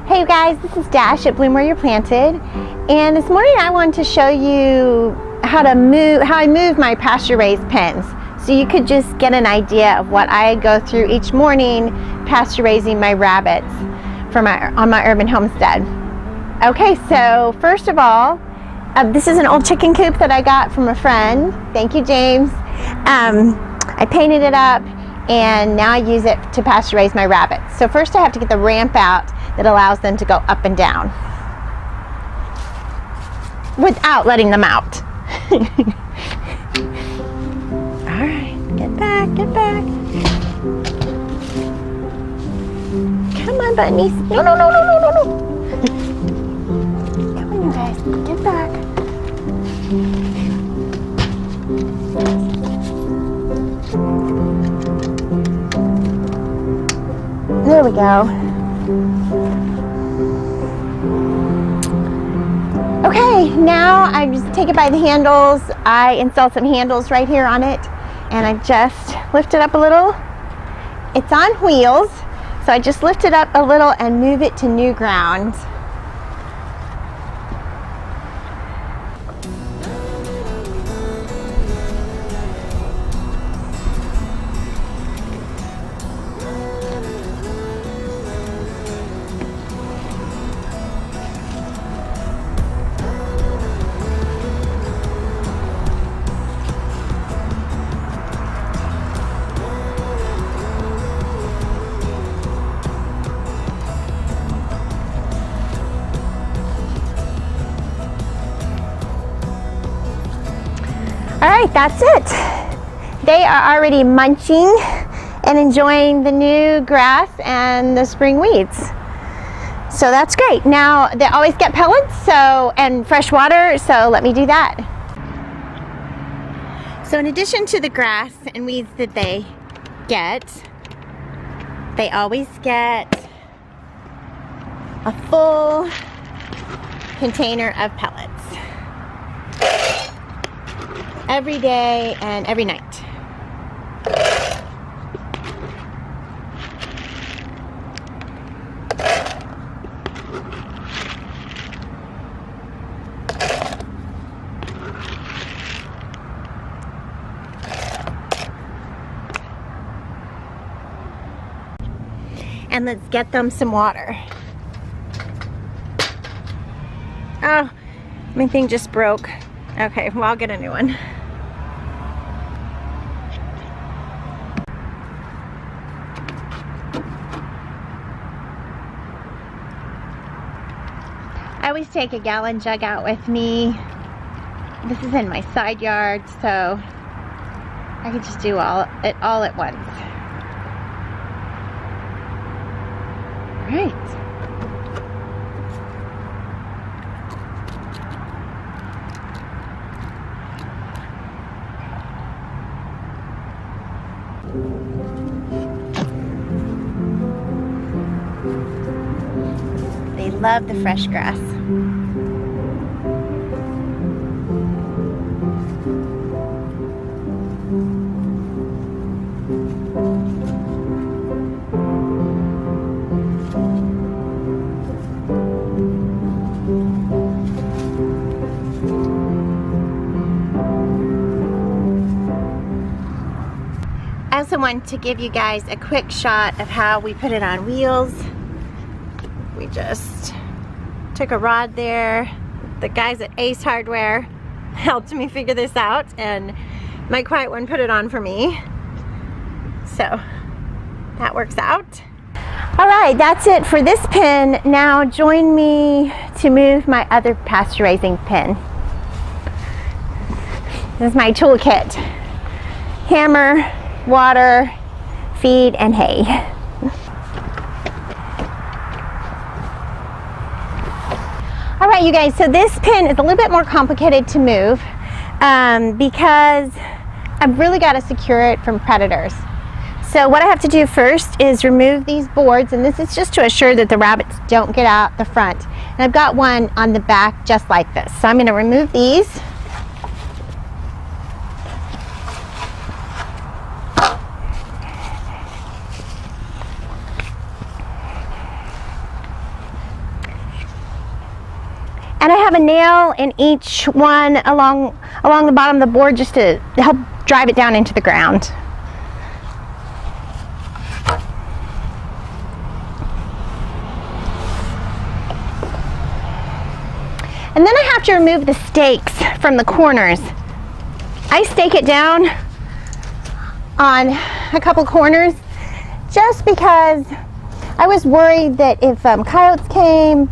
Hey you guys, this is Dash at Bloom Where You're Planted, and this morning I wanted to show you how I move my pasture raised pens, so you could just get an idea of what I go through each morning pasture raising my rabbits on my urban homestead. Okay, so first of all, this is an old chicken coop that I got from a friend. Thank you, James. I painted it up and now I use it to pasture raise my rabbits. So first I have to get the ramp out that allows them to go up and down without letting them out. All right, get back. Come on, bunnies. No. Come on, you guys, get back. There we go. Okay, now I just take it by the handles. I install some handles right here on it, and I just lift it up a little. It's on wheels, so I just lift it up a little and move it to new ground. All right, that's it. They are already munching and enjoying the new grass and the spring weeds. So that's great. Now they always get pellets and fresh water, so let me do that. So in addition to the grass and weeds that they always get a full container of pellets. Every day and every night. And let's get them some water. Oh, my thing just broke. Okay, well, I'll get a new one. I always take a gallon jug out with me. This is in my side yard, so I can just do it all at once. All right. They love the fresh grass. I also want to give you guys a quick shot of how we put it on wheels. We just took a rod there. The guys at Ace Hardware helped me figure this out, and my quiet one put it on for me. So that works out. All right, that's it for this pen. Now join me to move my other pasture raising pen. This is my toolkit. Hammer, water, feed, and hay. All right, you guys, so this pen is a little bit more complicated to move because I've really got to secure it from predators. So what I have to do first is remove these boards, and this is just to assure that the rabbits don't get out the front. And I've got one on the back just like this. So I'm going to remove these. And I have a nail in each one along the bottom of the board just to help drive it down into the ground. And then I have to remove the stakes from the corners. I stake it down on a couple corners just because I was worried that if coyotes came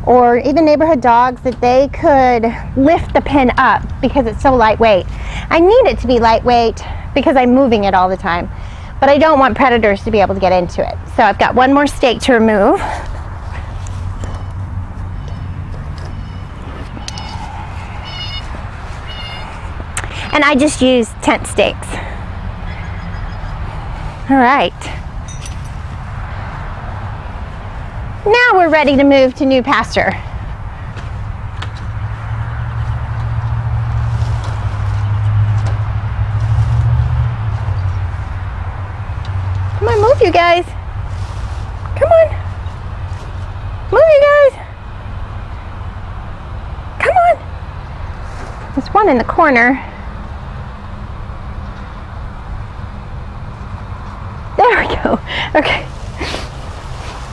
or even neighborhood dogs, that they could lift the pen up because it's so lightweight. I need it to be lightweight because I'm moving it all the time, but I don't want predators to be able to get into it. So I've got one more stake to remove. And I just use tent stakes. All right. Now we're ready to move to new pasture. Come on, move you guys. Come on. Move you guys. Come on. There's one in the corner. There we go. Okay.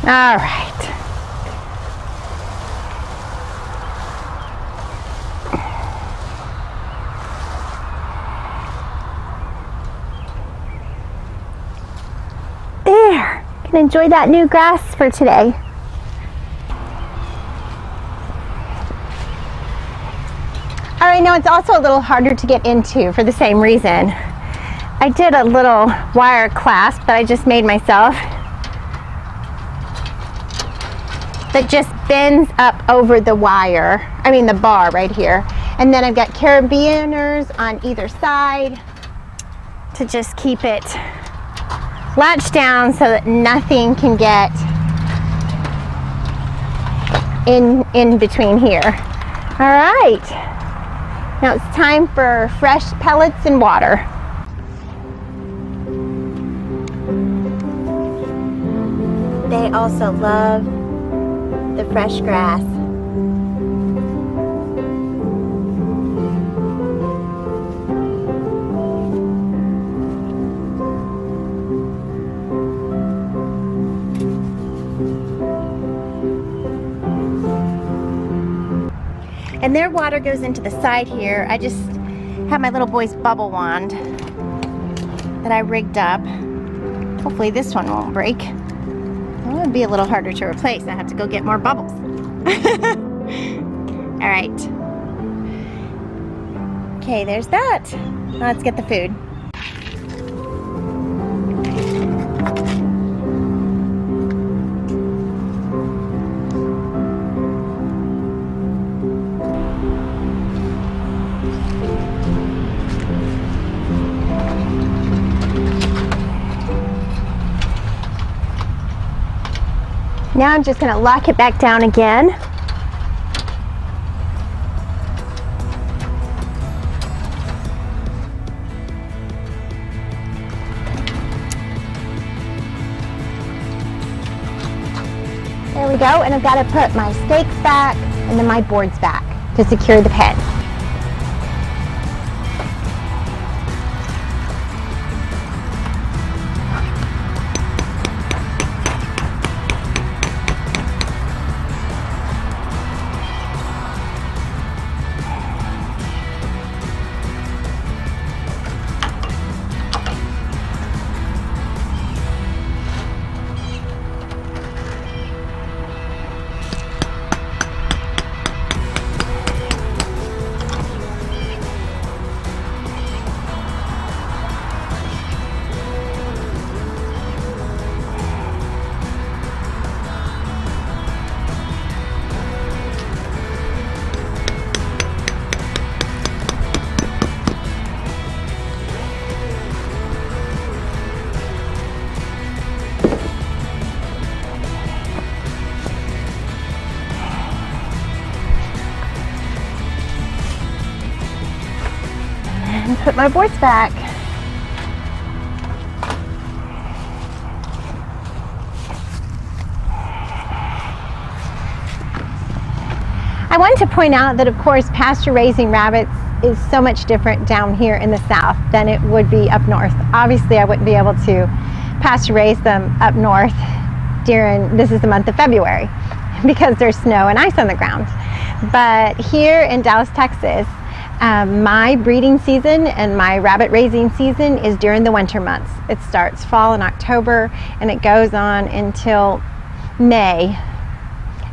All right. There. Can enjoy that new grass for today. All right, now it's also a little harder to get into for the same reason. I did a little wire clasp that I just made myself that just bends up over the wire, the bar right here. And then I've got carabiners on either side to just keep it latched down so that nothing can get in between here. All right, now it's time for fresh pellets and water. They also love the fresh grass. And their water goes into the side here. I just have my little boy's bubble wand that I rigged up. Hopefully this one won't break. It would be a little harder to replace. I have to go get more bubbles. All right. Okay, there's that. Now let's get the food. Now I'm just going to lock it back down again. There we go, and I've got to put my stakes back and then my boards back to secure the pen. And put my boards back. I want to point out that, of course, pasture raising rabbits is so much different down here in the south than it would be up north. Obviously, I wouldn't be able to pasture raise them up north this is the month of February, because there's snow and ice on the ground. But here in Dallas, Texas, my breeding season and my rabbit raising season is during the winter months. It starts fall in October and it goes on until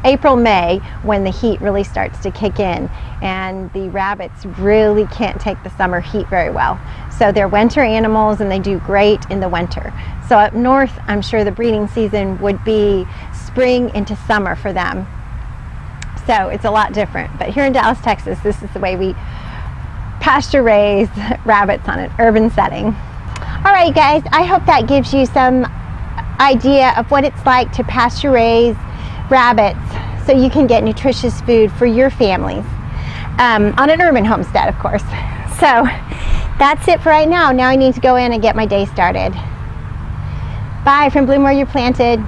April, May, when the heat really starts to kick in and the rabbits really can't take the summer heat very well. So they're winter animals and they do great in the winter. So up north, I'm sure the breeding season would be spring into summer for them. So it's a lot different. But here in Dallas, Texas, this is the way we pasture raise rabbits on an urban setting. All right, guys, I hope that gives you some idea of what it's like to pasture raise rabbits so you can get nutritious food for your families on an urban homestead, of course. So that's it for right now. Now I need to go in and get my day started. Bye from Bloom Where You're Planted.